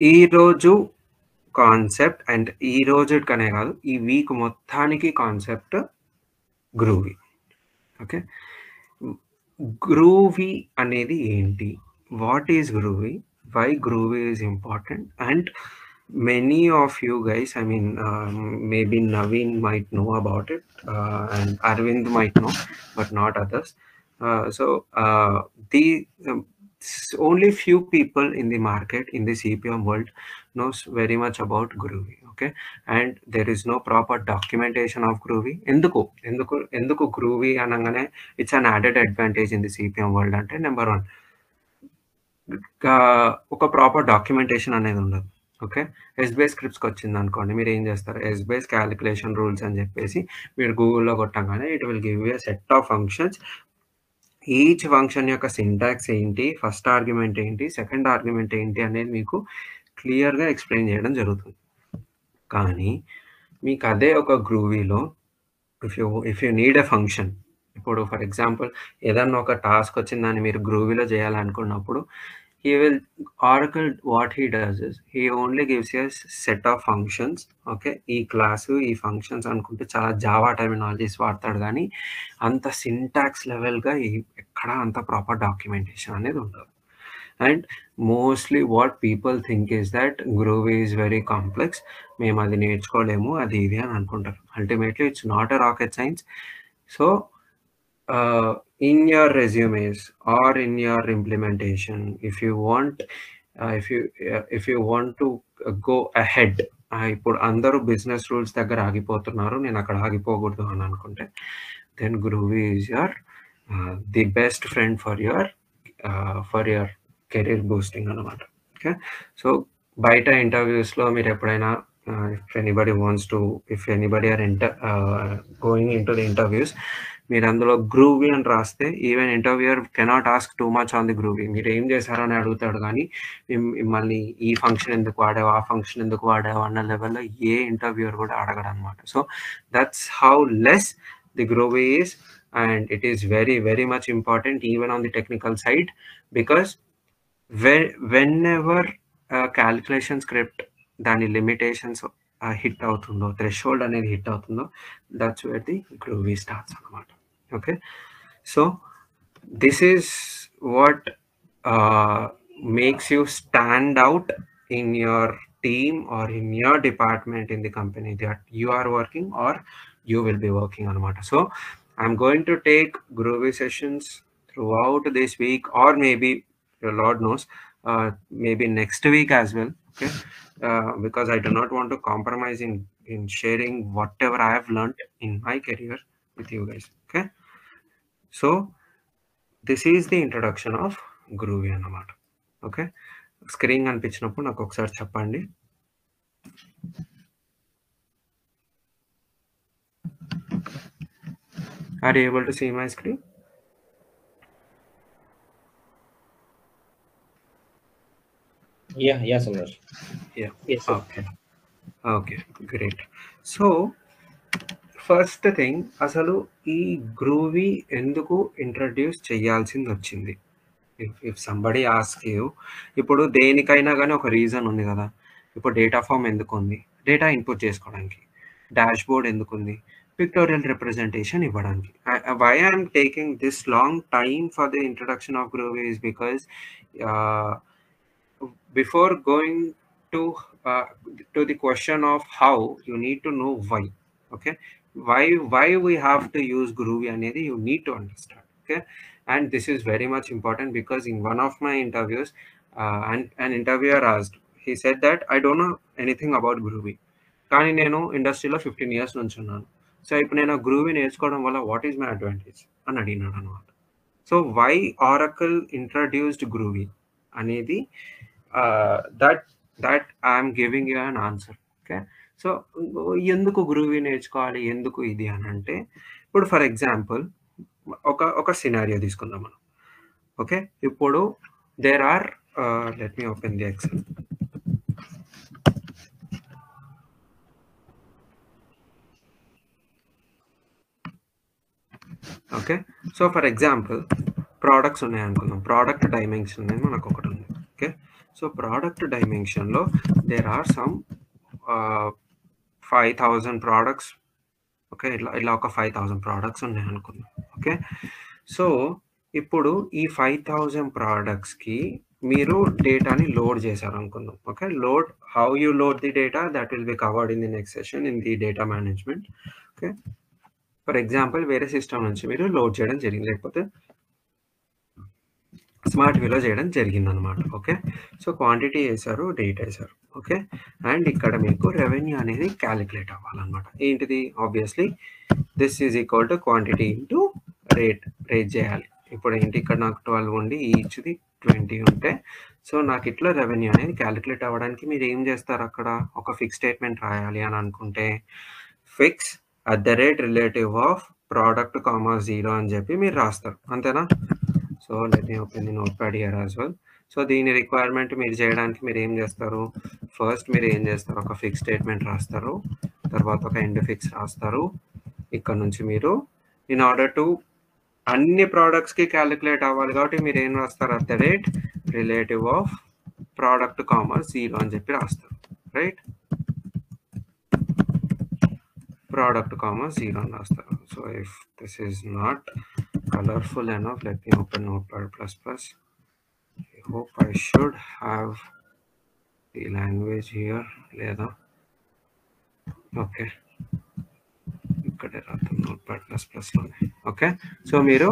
ఈరోజు concept and ఈ రోజుకనే కాదు, ఈ వీక్ మొత్తానికి కాన్సెప్ట్ గ్రూవీ. ఓకే. గ్రూవీ అనేది ఏంటి? What is Groovy? Why Groovy is important? And many of you guys, I mean, maybe Naveen might know about it, and Arvind might know, but not others. The only few people in the market in the CPM world knows very much about Groovy. Okay, and there is no proper documentation of Groovy. ఎందుకు Groovy అనగానే it's an added advantage in the CPM world అంటే number 1, ఒక proper documentation అనేది ఉండదు. Okay. SBI స్క్రిప్ట్స్కి వచ్చింది అనుకోండి, మీరు ఏం చేస్తారు, ఎస్బీఐ క్యాలిక్యులేషన్ రూల్స్ అని చెప్పేసి మీరు గూగుల్లో కొట్టంగానే it will give you set of functions. Each function యొక్క సింటాక్స్ ఏంటి, ఫస్ట్ ఆర్గ్యుమెంట్ ఏంటి, సెకండ్ ఆర్గ్యుమెంట్ ఏంటి అనేది మీకు క్లియర్గా ఎక్స్ప్లెయిన్ చేయడం జరుగుతుంది. కానీ మీకు అదే ఒక గ్రూవీలో if you need a function, ఇప్పుడు ఫర్ ఎగ్జాంపుల్ ఏదన్నా ఒక టాస్క్ వచ్చిందని మీరు గ్రూవీలో చేయాలనుకున్నప్పుడు he will Oracle, what he does is he only gives you a set of functions. Okay, ఈ క్లాసు ఈ ఫంక్షన్స్ అనుకుంటే చాలా జావా టర్మినాలజీస్ వాడతాడు, కానీ అంత సింటాక్స్ లెవెల్గా ఎక్కడ అంత ప్రాపర్ డాక్యుమెంటేషన్ అనేది ఉండదు. And mostly what people think is that groovy is very complex, మేము అది నేర్చుకోలేము అది ఇది అని అనుకుంటారు. Ultimately it's not a rocket science. So in your resumes or in your implementation, if you want to go ahead, ఇప్పుడు అందరూ business rules దగ్గర ఆగిపోతున్నారు, నేను అక్కడ ఆగిపోకూడదు అని అనుకుంటే, then Groovy is your the best friend for your career boosting అనమాట. Okay. So బయట ఇంటర్వ్యూస్లో మీరు ఎప్పుడైనా if anybody are going into the interviews, మీరు అందులో గ్రూవీ అని రాస్తే even interviewer cannot ask too much on the groovy. మీరు ఏం చేశారని అడుగుతాడు, కానీ మిమ్మల్ని ఈ ఫంక్షన్ ఎందుకు వాడావు, ఆ ఫంక్షన్ ఎందుకు వాడావు అన్న లెవెల్లో ఏ ఇంటర్వ్యూయర్ కూడా అడగడు అనమాట. So that's how less the Groovy is, and it is very very much important even on the technical side, because whenever calculation script దాని లిమిటేషన్స్ హిట్ అవుతుందో, థ్రెషోల్డ్ అనేది హిట్ అవుతుందో, that's where the Groovy starts అనమాట. Okay. So this is what makes you stand out in your team or in your department in the company that you are working or you will be working అనమాట. So I'm going to take groovy sessions throughout this week, or maybe Lord knows, maybe next week as well. Okay, because I do not want to compromise in sharing whatever I have learned in my career with you guys. Okay, so this is the introduction of Groovy అన్నమాట. Okay, screen కనిపించినప్పుడు నాకు ఒకసారి చెప్పండి. Are you able to see my screen? Yeah, Sumesh. Yeah. Yes, sir. Okay, great. So first thing, అసలు ఈ groovy ఎందుకు introduce చేయాల్సింది వచ్చింది? ఇఫ్ సంబడి ఆస్క్ యూ, ఇప్పుడు దేనికైనా కానీ ఒక రీజన్ ఉంది కదా. ఇప్పుడు డేటా ఫామ్ ఎందుకు ఉంది? డేటా ఇన్పుట్ చేసుకోవడానికి. డాష్ బోర్డ్ ఎందుకు ఉంది? పిక్టోరియల్ రిప్రజెంటేషన్ ఇవ్వడానికి. Why I'm taking this long time for the introduction of Groovy is because before going to the question of how, you need to know why. Okay, why we have to use Groovy అనేది you need to understand. Okay, and this is very much important because in one of my interviews, an interviewer asked, he said that I don't know anything about Groovy, కానీ నేను ఇండస్ట్రీలో 15 years నుంచి ఉన్నాను. So ఇప్పుడు నేను groovy నేర్చుకోవడం వల్ల what is my advantage అని అడిగినాడు అనమాట. So why Oracle introduced Groovy అనేది that I'm giving you an answer. Okay, so ఎందుకు గ్రూవీ నేర్చుకోవాలి, ఎందుకు ఇది అని అంటే, ఇప్పుడు ఫర్ ఎగ్జాంపుల్ ఒక సినారియో తీసుకుందాం మనం. ఓకే, ఇప్పుడు there are let me open the Excel. Okay, so for example products ఉన్నాయి అనుకుందాం. ప్రోడక్ట్ డైమెన్షన్ అనేది మనకు ఒకటి ఉంది. ఓకే, సో ప్రోడక్ట్ డైమెన్షన్లో there are some 5,000 products. Okay, ఇలా ఒక 5,000 ప్రోడక్ట్స్ ఉన్నాయి అనుకుందాం. ఓకే, సో ఇప్పుడు ఈ 5,000 ప్రోడక్ట్స్కి మీరు డేటాని లోడ్ చేశారు అనుకుందాం. Okay, load, how you load the data, that will be covered in the next session in the data management. Okay, for example వేరే సిస్టమ్ నుంచి మీరు లోడ్ చేయడం జరిగింది, లేకపోతే స్మార్ట్ వ్యూలో చేయడం జరిగింది అనమాట. ఓకే, సో క్వాంటిటీ వేశారు, డేట్ వేశారు. ఓకే, అండ్ ఇక్కడ మీకు రెవెన్యూ అనేది క్యాలిక్యులేట్ అవ్వాలన్నమాట. ఏంటిది? Obviously this is equal to quantity into rate చేయాలి. ఇప్పుడు ఏంటి, ఇక్కడ నాకు 12 ఉండి ఈచ్ది 20 ఉంటే, సో నాకు ఇట్లా రెవెన్యూ అనేది క్యాలిక్యులేట్ అవ్వడానికి మీరు ఏం చేస్తారు, అక్కడ ఒక ఫిక్స్ స్టేట్మెంట్ రాయాలి అని అనుకుంటే fix relative of product comma 0 అని చెప్పి మీరు రాస్తారు, అంతేనా? So let me open the notepad here as well. So దీని రిక్వైర్మెంట్ మీరు చేయడానికి మీరు ఏం చేస్తారు, ఫస్ట్ మీరు ఏం చేస్తారు, ఒక ఫిక్స్ స్టేట్మెంట్ రాస్తారు, తర్వాత ఒక ఎండ్ ఫిక్స్ రాస్తారు. ఇక్కడ నుంచి మీరు ఇన్ ఆర్డర్ టు అన్ని ప్రోడక్ట్స్కి క్యాలిక్యులేట్ అవ్వాలి కాబట్టి మీరు ఏం రాస్తారు, రిలేటివ్ ఆఫ్ ప్రోడక్ట్ కామా 0 అని చెప్పి రాస్తారు, రైట్? ప్రోడక్ట్ కామా 0 అని రాస్తారు. So if this is not colorful enough, let me open Notepad++. I hope I should have the language here, లేదా ఓకే ఇక్కడే రాద్దాం Notepad++లోనే. ఓకే, సో మీరు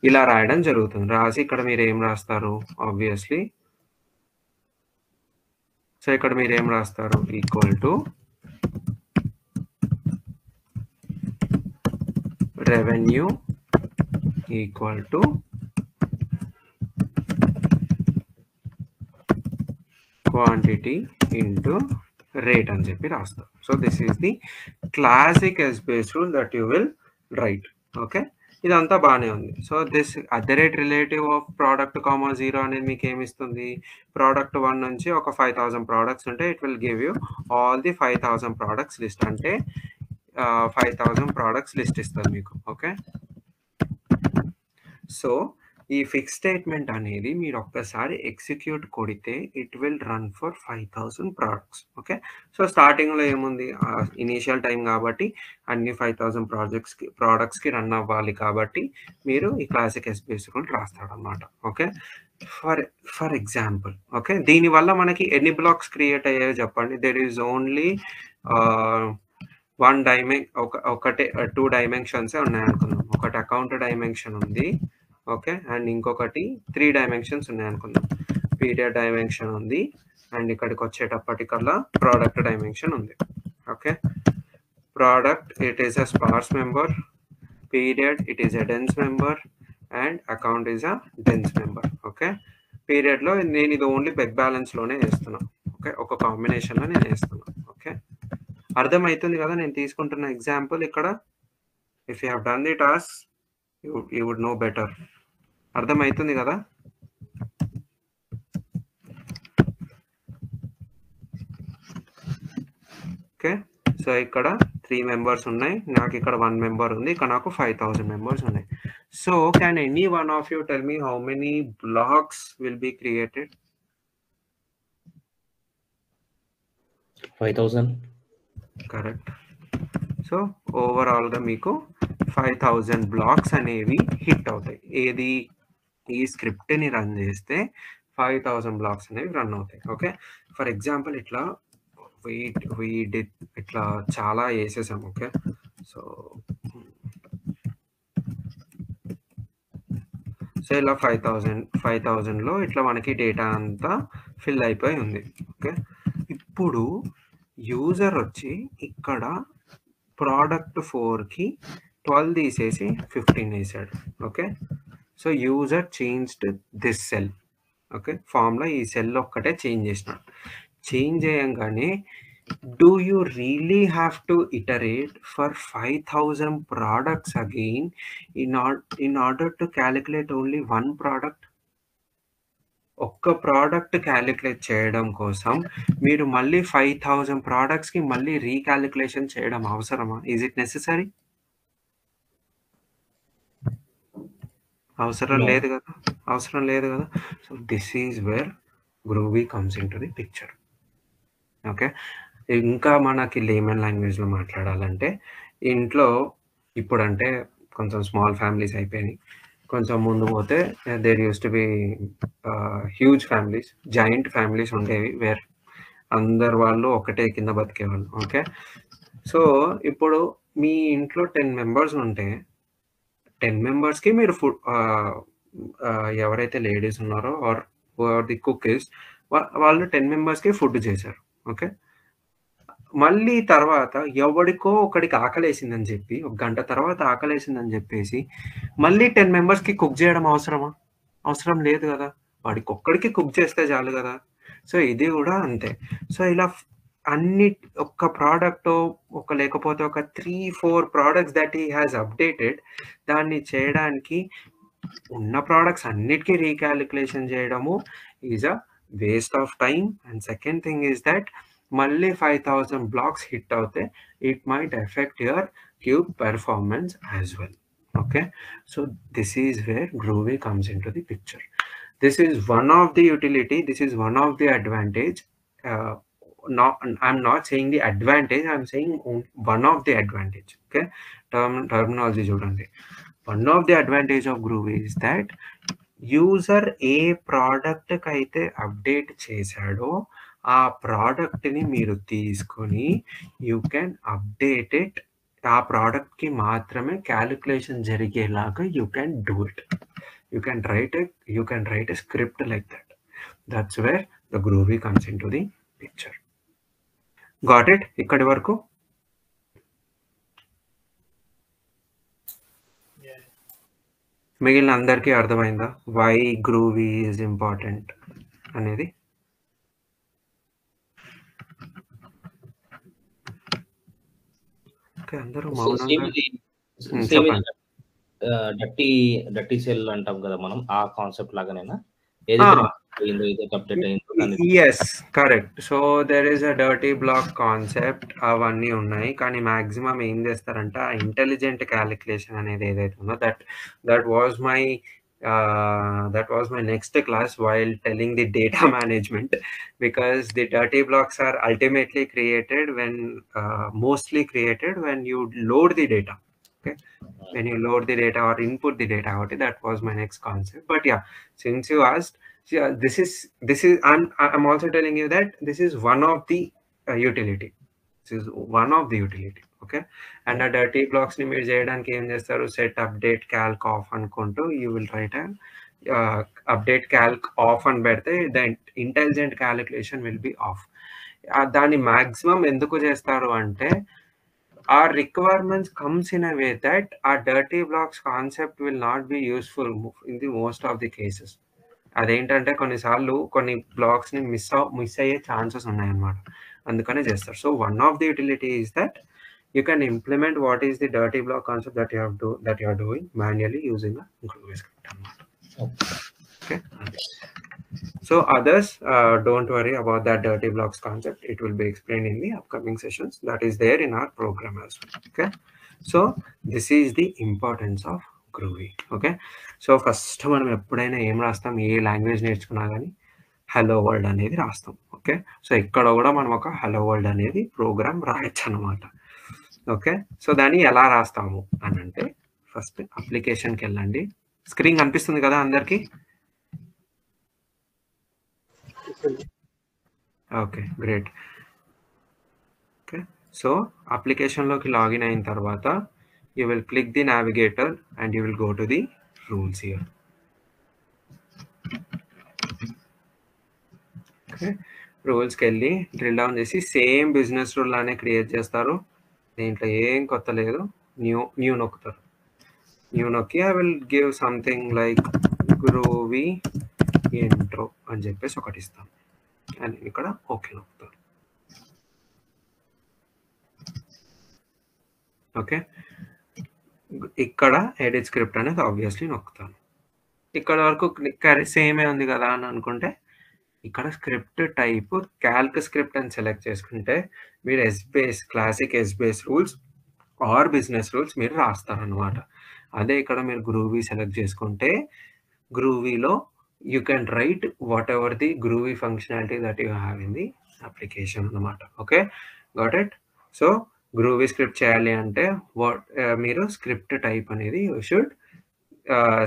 ఇలా రాయడం జరుగుతుంది. రాసి ఇక్కడ మీరు ఏం రాస్తారు, ఆబ్వియస్లీ సో ఇక్కడ మీరు ఏం రాస్తారు, equal to revenue equal to quantity into rate అని చెప్పి రాస్తాం. So this is the classic ఎస్బేస్ rule that you will write. Okay, ఇదంతా బాగానే ఉంది. So this relative of product comma 0 అనేది మీకు ఏమిస్తుంది, ప్రోడక్ట్ 1 నుంచి ఒక 5,000 ప్రోడక్ట్స్ ఉంటే it will give you all the 5,000 products list, అంటే 5,000 ప్రోడక్ట్స్ లిస్ట్ ఇస్తుంది మీకు. ఓకే, సో ఈ ఫిక్స్ స్టేట్మెంట్ అనేది మీరు ఒక్కసారి ఎగ్జిక్యూట్ కొడితే it will run for 5,000 products. Okay, so స్టార్టింగ్లో ఏముంది, ఇనీషియల్ టైం కాబట్టి అన్ని 5,000 ప్రోడక్ట్స్కి రన్ అవ్వాలి కాబట్టి మీరు ఈ క్లాసిక్ ఎస్బీఎస్ రూల్ రాస్తాడనమాట. ఓకే, ఫర్ ఎగ్జాంపుల్, ఓకే, దీనివల్ల మనకి ఎన్ని బ్లాక్స్ క్రియేట్ అయ్యాయో చెప్పండి. దెర్ ఈజ్ ఓన్లీ ఒకటే 2 డైమెన్షన్స్ ఉన్నాయి అనుకుందాం. ఒకటి అకౌంట్ డైమెన్షన్ ఉంది, ఓకే, అండ్ ఇంకొకటి 3 డైమెన్షన్స్ ఉన్నాయి అనుకుందాం. పీరియడ్ డైమెన్షన్ ఉంది, అండ్ ఇక్కడికి వచ్చేటప్పటికల్లా ప్రోడక్ట్ డైమెన్షన్ ఉంది. Okay, product it is a sparse member, period it is a dense member, and account is a dense member. Okay, పీరియడ్లో నేను ఇది ఓన్లీ బెగ్ బ్యాలెన్స్లోనే వేస్తున్నాను. ఓకే, ఒక కాంబినేషన్లో నేను వేస్తున్నాను. ఓకే, అర్థమవుతుంది కదా నేను తీసుకుంటున్న ఎగ్జాంపుల్ ఇక్కడ. If you have done the task you would know better. అర్థమవుతుంది కదా? ఓకే, సో ఇక్కడ 3 మెంబర్స్ ఉన్నాయి, నాకు ఇక్కడ 1 మెంబర్ ఉంది, ఇక్కడ నాకు 5,000 మెంబర్స్ ఉన్నాయి. So can any one of you tell me how many blocks will be created? 5,000. Correct. So ఓవరాల్గా మీకు 5,000 బ్లాక్స్ అనేవి హిట్ అవుతాయి. ఏది, ఈ స్క్రిప్ట్ని రన్ చేస్తే 5,000 బ్లాక్స్ అనేవి రన్ అవుతాయి. ఓకే, ఫర్ ఎగ్జాంపుల్ ఇట్లా ఇట్లా చాలా వేసేసాం. ఓకే, సో ఇలా 5,000లో ఇట్లా మనకి డేటా అంతా ఫిల్ అయిపోయి ఉంది. ఓకే, ఇప్పుడు యూజర్ వచ్చి ఇక్కడ ప్రోడక్ట్ 4కి 12 తీసేసి 15 వేసాడు. Okay, so user changed this cell. Okay, ఫామ్లో ఈ సెల్ ఒక్కటే చేంజ్ చేసినాడు. చేంజ్ చేయంగానే do you really have to iterate for 5,000 products again in order to calculate only 1 product? ఒక్క ప్రోడక్ట్ క్యాలిక్యులేట్ చేయడం కోసం మీరు మళ్ళీ 5,000 ప్రోడక్ట్స్కి మళ్ళీ రీక్యాలిక్యులేషన్ చేయడం అవసరమా? Is it necessary? అవసరం లేదు కదా. So this is where Groovy comes into the picture. Okay. ఇంకా మనకి లేమన్ లాంగ్వేజ్‌లో మాట్లాడాలంటే, ఇంట్లో ఇప్పుడంటే కొంచెం స్మాల్ ఫ్యామిలీస్ అయిపోయినాయి. కొంచెం ముందు పోతే there used to be huge families, joint families ఉండేవి. అందరు వాళ్ళు ఒకటే కింద బతికేవాళ్ళు. ఓకే. సో, ఇప్పుడు మీ ఇంట్లో 10 మెంబర్స్ ఉంటే 10 మెంబర్స్‌కి మీరు ఎవరైతే లేడీస్ ఉన్నారో or whoever the cook is వాళ్ళు 10 మెంబర్స్‌కి ఫుడ్ చేశారు. ఓకే. మళ్ళీ తర్వాత ఎవడికో ఒకడికి ఆకలేసిందని చెప్పి, ఒక గంట తర్వాత ఆకలేసిందని చెప్పేసి, మళ్ళీ 10 మెంబర్స్‌కి కుక్ చేయడం అవసరమా? అవసరం లేదు గదా! వాడికొక్కడికి కుక్ చేస్తే చాలు గదా! సో, ఇది గూడా అంతే. సో, ఇలా అన్ని ఒక్క ప్రోడక్టో లేకపోతే ఒక 3, 4 products that he has updated దాన్ని చేయడానికి ఉన్న ప్రొడక్ట్స్ అన్నిటికి రీకాలిక్యులేషన్ చేయడము is a waste of time. And second thing is that మళ్ళీ 5000 బ్లాక్స్ హిట్ అవుతే it might effect your cube performance as well. Okay, so this is where Groovy comes into the picture. This is one of the utility, this is one of the advantage. I'm not saying the advantage, I'm saying one of the advantage. Okay, terminology చూడండి. One of the advantage of Groovy is that user ఏ ప్రోడక్ట్‌కి అయితే update చేశాడో ఆ ప్రోడక్ట్‌ని మీరు తీసుకొని you can update it. ఆ ప్రోడక్ట్‌కి మాత్రమే క్యాలిక్యులేషన్ జరిగేలాగా you can do it. You can write a script like that. That's where the Groovy comes into the picture. Got it ఇక్కడి వరకు? మిగిలిన అందరికీ అర్థమైందా వై గ్రూవీ ఈజ్ ఇంపార్టెంట్ అనేది? అందరూ డర్టీ సెల్ అంటాం కదా మనం, ఆ కాన్సెప్ట్ లాగానేనా? Yes, correct. So there is a dirty block concept, అవన్నీ ఉన్నాయి. కానీ మాక్సిమం ఏం చేస్తారంటే ఆ ఇంటెలిజెంట్ క్యాలిక్యులేషన్ అనేది ఏదైతే ఉందో that was my next class while telling the data management, because the dirty blocks are ultimately created mostly created when you load the data. Okay, when you load the data or input the data. Okay, that was my next concept. But yeah, since you asked, this is I'm also telling you that this is one of the utility. This is one of the utility. Okay, and a dirty blocks ni meer cheyadaniki em chestaru, set update calc off anukuntu you will write a update calc off and pedte the intelligent calculation will be off. Dani maximum enduku chestaru ante our requirements comes in a way that our dirty blocks concept will not be useful in the most of the cases. అదేంటంటే కొన్నిసార్లు కొన్ని బ్లాక్స్ని miss అయ్యే chances ఉన్నాయన్నమాట, అందుకనే చేస్తారు. So one of the utility is that you can implement what is the dirty block concept that you are doing manually using Groovy script అన్నమాట. Okay, so others don't worry about that dirty blocks concept. It will be explained in the upcoming sessions that is there in our program as well. Okay, so this is the importance of Groovy. Okay, so first మనం ఎప్పుడైనా ఏం రాస్తాం, ఏ language నేర్చుకున్నా కానీ hello world అనేది రాస్తాం. Okay, so ఇక్కడ కూడా మనం ఒక హలో వరల్డ్ అనేది ప్రోగ్రామ్ రాయొచ్చు అనమాట. ఓకే, సో దాన్ని ఎలా రాస్తాము అని అంటే ఫస్ట్ అప్లికేషన్కి వెళ్ళండి. స్క్రీన్ కనిపిస్తుంది కదా అందరికీ? Okay, great. ఓకే, సో అప్లికేషన్లోకి లాగిన్ అయిన తర్వాత you will click the navigator and you will go to the rules here. Okay, rules కి వెళ్ళి డ్రిల్ డౌన్ చేసి సేమ్ బిజినెస్ రూల్ లానే క్రియేట్ చేస్తారు. దీంట్లో ఏం కొత్త లేదు. న్యూ నొక్కుతారు. న్యూ నొక్కి I will give something like Groovy intro అని చెప్పేసి ఒకటి ఇస్తాను అండ్ ఇక్కడ ఓకే నొక్కుతారు. ఓకే, ఇక్కడ ఎడిట్ స్క్రిప్ట్ అనేది ఆబ్వియస్లీ నొక్కుతాను. ఇక్కడ వరకు సేమే ఉంది కదా అని అనుకుంటే ఇక్కడ స్క్రిప్ట్ టైప్ క్యాల్క్ స్క్రిప్ట్ అని సెలెక్ట్ చేసుకుంటే మీరు Essbase classic Essbase rules or business rules మీరు రాస్తారనమాట. అదే ఇక్కడ మీరు గ్రూవీ సెలెక్ట్ చేసుకుంటే గ్రూవీలో you can write whatever the Groovy functionality that you have in the application అనమాట. Okay, got it. So Groovy script చేయాలి అంటే మీరు స్క్రిప్ట్ టైప్ అనేది you should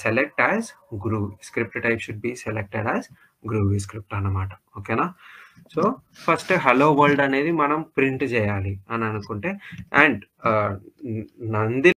select as Groovy. Script type should be selected as Groovy script అన్నమాట. ఓకేనా? So first hello world అనేది మనం print చేయాలి అని అనుకుంటే, అండ్ నంది